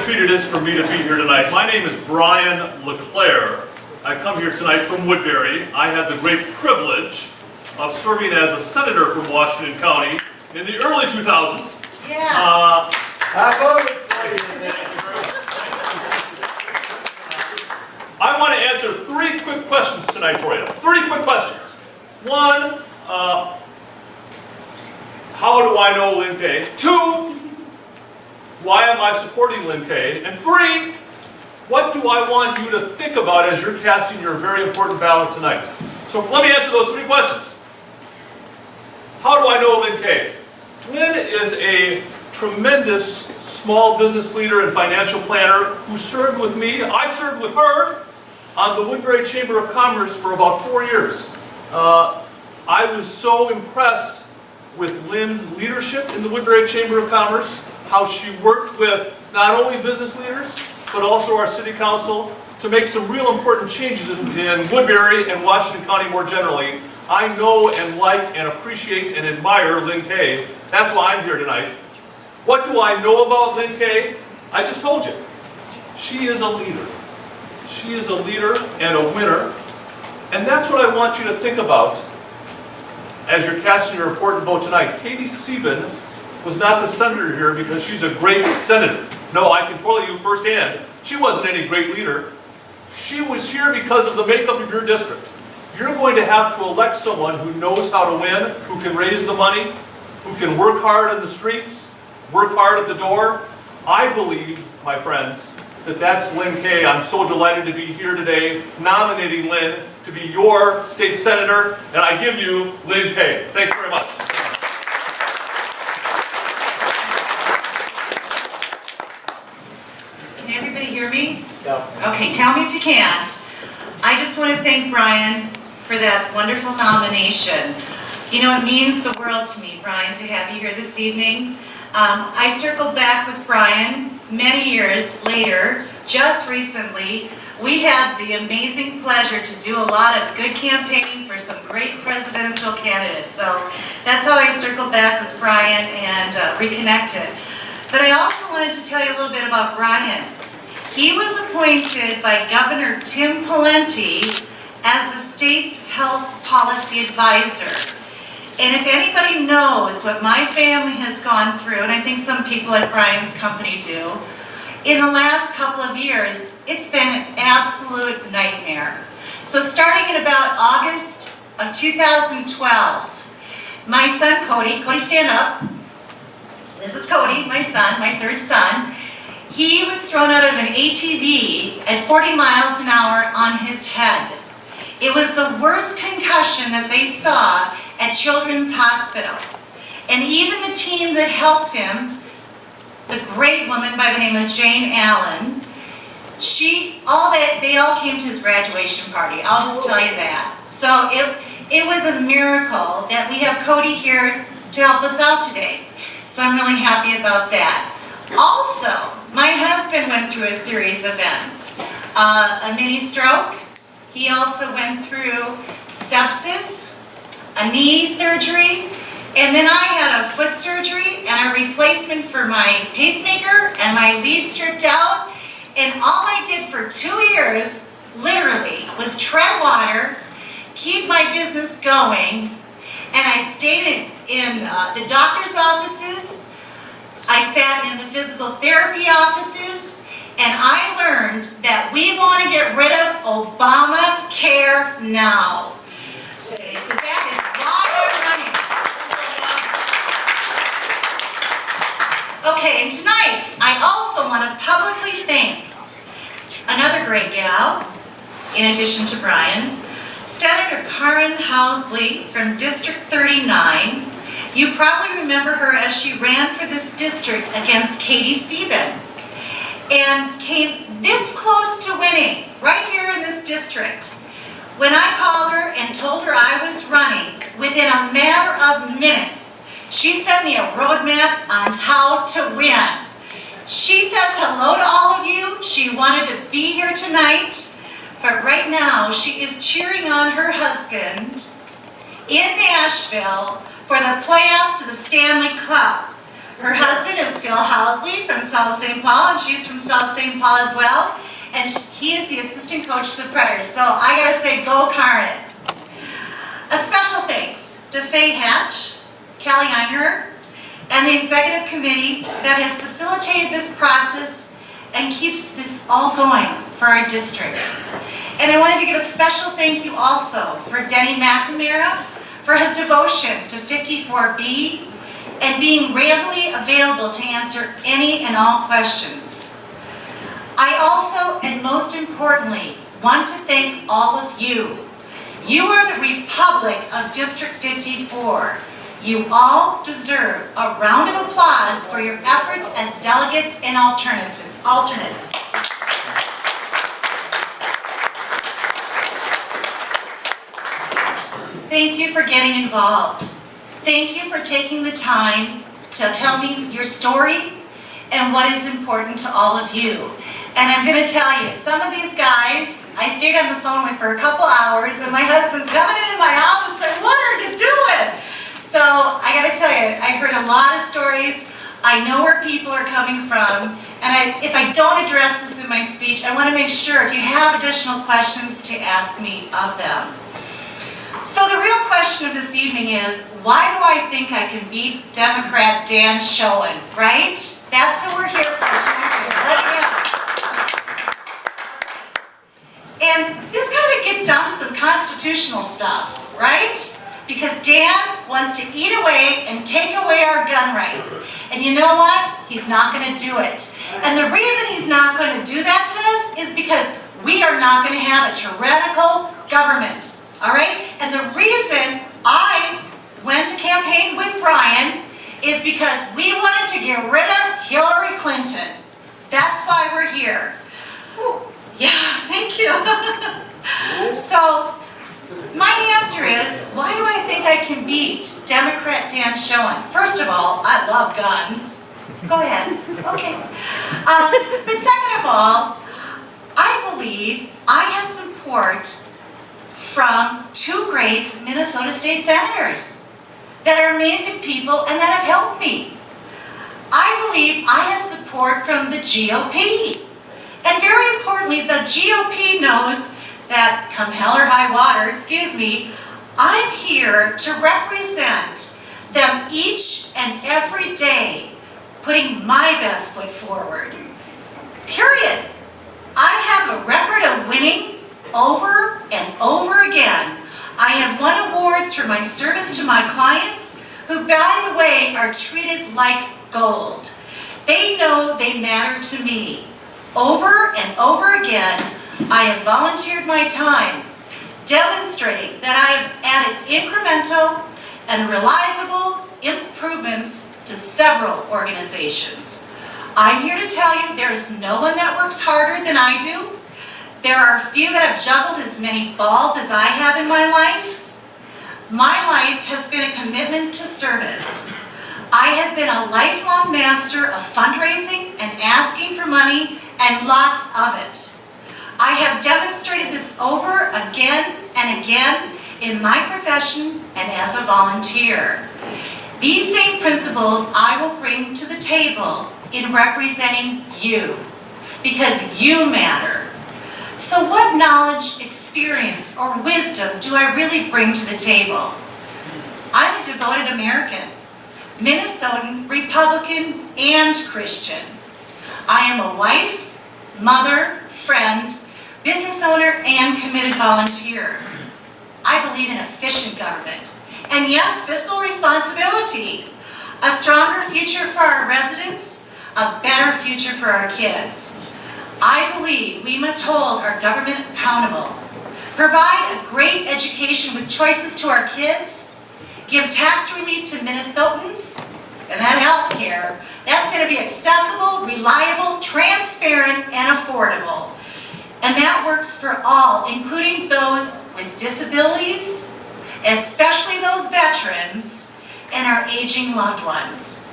treat it is for me to be here tonight. My name is Brian LeClaire. I come here tonight from Woodbury. I had the great privilege of serving as a senator from Washington County in the early 2000s. Yes. I voted for you today. I want to answer 3 quick questions tonight for you. 3 quick questions. 1, how do I know Lynn Kaye? 2, why am I supporting Lynn Kaye? And 3, what do I want you to think about as you're casting your very important ballot tonight? So let me answer those 3 questions. How do I know Lynn Kaye? Lynn is a tremendous small business leader and financial planner who served with me. I served with her on the Woodbury Chamber of Commerce for about 4 years. I was so impressed with Lynn's leadership in the Woodbury Chamber of Commerce, how she worked with not only business leaders, but also our city council to make some real important changes in Woodbury and Washington County more generally. I know and like and appreciate and admire Lynn Kaye. That's why I'm here tonight. What do I know about Lynn Kaye? I just told you. She is a leader. She is a leader and a winner. And that's what I want you to think about as you're casting your important vote tonight. Katie Sieben was not the senator here because she's a great senator. No, I can tell you firsthand, she wasn't any great leader. She was here because of the makeup of your district. You're going to have to elect someone who knows how to win, who can raise the money, who can work hard in the streets, work hard at the door. I believe, my friends, that that's Lynn Kaye. I'm so delighted to be here today nominating Lynn to be your state senator, and I give you Lynn Kaye. Thanks very much. Can everybody hear me? Yeah. Okay, tell me if you can't. I just want to thank Brian for that wonderful nomination. You know, it means the world to me, Brian, to have you here this evening. I circled back with Brian many years later, just recently. We had the amazing pleasure to do a lot of good campaigning for some great presidential candidates. So that's how I circled back with Brian and reconnected. But I also wanted to tell you a little bit about Brian. He was appointed by Governor Tim Pawlenty as the state's health policy advisor. And if anybody knows what my family has gone through, and I think some people at Brian's company do, in the last couple of years, it's been an absolute nightmare. So starting in about August of 2012, my son Cody, stand up. This is Cody, my son, my 3rd son. He was thrown out of an ATV at 40 miles an hour on his head. It was the worst concussion that they saw at Children's Hospital. And even the team that helped him, the great woman by the name of Jane Allen, they all came to his graduation party. I'll just tell you that. So it was a miracle that we have Cody here to help us out today. So I'm really happy about that. Also, my husband went through a series of events. A mini stroke. He also went through sepsis, a knee surgery, and then I had a foot surgery and a replacement for my pacemaker and my lead stripped out. And all I did for 2 years, literally, was tread water, keep my business going, and I stayed in the doctor's offices. I sat in the physical therapy offices, and I learned that we want to get rid of Obamacare now. Okay, so that is why I'm running. Okay, and tonight, I also want to publicly thank another great gal, in addition to Brian, Senator Karen Housley from District 39. You probably remember her as she ran for this district against Katie Sieben and came this close to winning right here in this district. When I called her and told her I was running, within a matter of minutes, she sent me a roadmap on how to win. She says hello to all of you. She wanted to be here tonight, but right now she is cheering on her husband in Nashville for the playoffs to the Stanley Cup. Her husband is Phil Housley from South St. Paul, and she's from South St. Paul as well. And he is the assistant coach to the Predators. So I gotta say, go Carnet. A special thanks to Faye Hatch, Callie Einger, and the executive committee that has facilitated this process and keeps this all going for our district. And I wanted to give a special thank you also for Denny McNamara for his devotion to 54B and being readily available to answer any and all questions. I also, and most importantly, want to thank all of you. You are the Republic of District 54. You all deserve a round of applause for your efforts as delegates and alternates. Thank you for getting involved. Thank you for taking the time to tell me your story and what is important to all of you. And I'm going to tell you, some of these guys, I stayed on the phone with for a couple hours, and my husband's coming into my office going, what are you doing? So I got to tell you, I heard a lot of stories. I know where people are coming from. And if I don't address this in my speech, I want to make sure if you have additional questions to ask me of them. So the real question of this evening is, why do I think I can beat Democrat Dan Schoen, right? That's who we're here for tonight. Right? And this kind of gets down to some constitutional stuff, right? Because Dan wants to eat away and take away our gun rights. And you know what? He's not going to do it. And the reason he's not going to do that to us is because we are not going to have a tyrannical government. All right? And the reason I went to campaign with Brian is because we wanted to get rid of Hillary Clinton. That's why we're here. Whew. Yeah, thank you. So, my answer is, why do I think I can beat Democrat Dan Schoen? First of all, I love guns. Go ahead. Okay. But second of all, I believe I have support from two great Minnesota state senators that are amazing people and that have helped me. I believe I have support from the GOP. And very importantly, the GOP knows that come hell or high water, I'm here to represent them each and every day, putting my best foot forward. Period. I have a record of winning over and over again. I have won awards for my service to my clients, who, by the way, are treated like gold. They know they matter to me. Over and over again, I have volunteered my time, demonstrating that I have added incremental and realizable improvements to several organizations. I'm here to tell you there is no one that works harder than I do. There are few that have juggled as many balls as I have in my life. My life has been a commitment to service. I have been a lifelong master of fundraising and asking for money, and lots of it. I have demonstrated this over again and again in my profession and as a volunteer. These same principles I will bring to the table in representing you, because you matter. So what knowledge, experience, or wisdom do I really bring to the table? I'm a devoted American, Minnesotan, Republican, and Christian. I am a wife, mother, friend, business owner, and committed volunteer. I believe in efficient government. And yes, fiscal responsibility. A stronger future for our residents, a better future for our kids. I believe we must hold our government accountable, provide a great education with choices to our kids, give tax relief to Minnesotans, and that health care, that's going to be accessible, reliable, transparent, and affordable. And that works for all, including those with disabilities, especially those veterans, and our aging loved ones.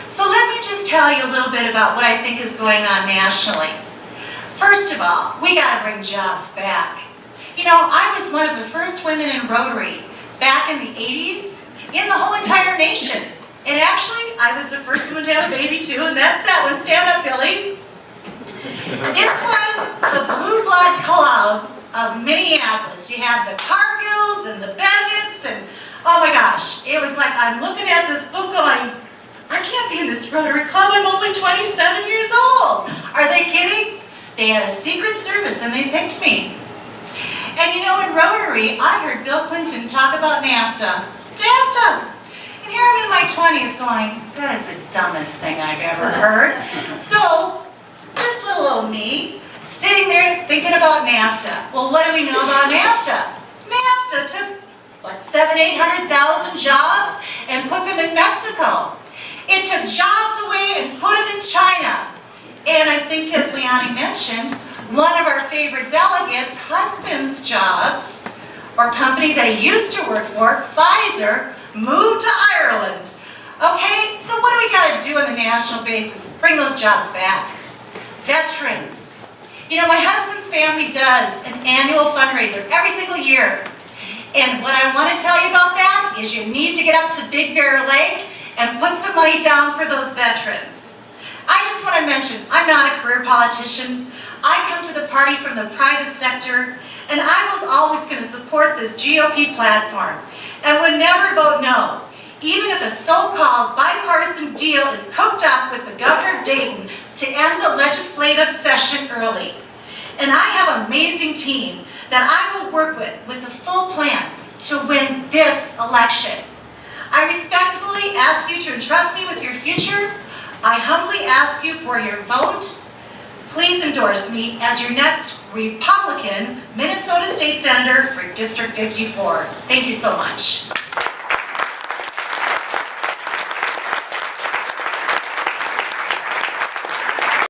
So let me just tell you a little bit about what I think is going on nationally. First of all, we got to bring jobs back. You know, I was one of the first women in Rotary back in the 80s in the whole entire nation. And actually, I was the first woman to have a baby too, and that's that one. Stand up, Billy. This was the Blue Blood Club of Minneapolis. You had the Cargills and the Bennetts, and oh my gosh, it was like I'm looking at this book going, I can't be in this Rotary Club, I'm only 27 years old. Are they kidding? They had a secret service and they picked me. And you know, in Rotary, I heard Bill Clinton talk about NAFTA. NAFTA! And here I'm in my 20s going, that is the dumbest thing I've ever heard. So, this little old me, sitting there thinking about NAFTA. Well, what do we know about NAFTA? NAFTA took, what, 800,000 jobs and put them in Mexico. It took jobs away and put them in China. And I think, as Leonie mentioned, one of our favorite delegates' husband's jobs, or company that he used to work for, Pfizer, moved to Ireland. Okay, so what do we got to do on a national basis? Bring those jobs back. Veterans. You know, my husband's family does an annual fundraiser every single year. And what I want to tell you about that is you need to get up to Big Bear Lake and put some money down for those veterans. I just want to mention, I'm not a career politician. I come to the party from the private sector, and I was always going to support this GOP platform and would never vote no, even if a so-called bipartisan deal is cooked up with the governor of Dayton to end the legislative session early. And I have an amazing team that I will work with a full plan to win this election. I respectfully ask you to entrust me with your future. I humbly ask you for your vote. Please endorse me as your next Republican Minnesota State Senator for District 54. Thank you so much.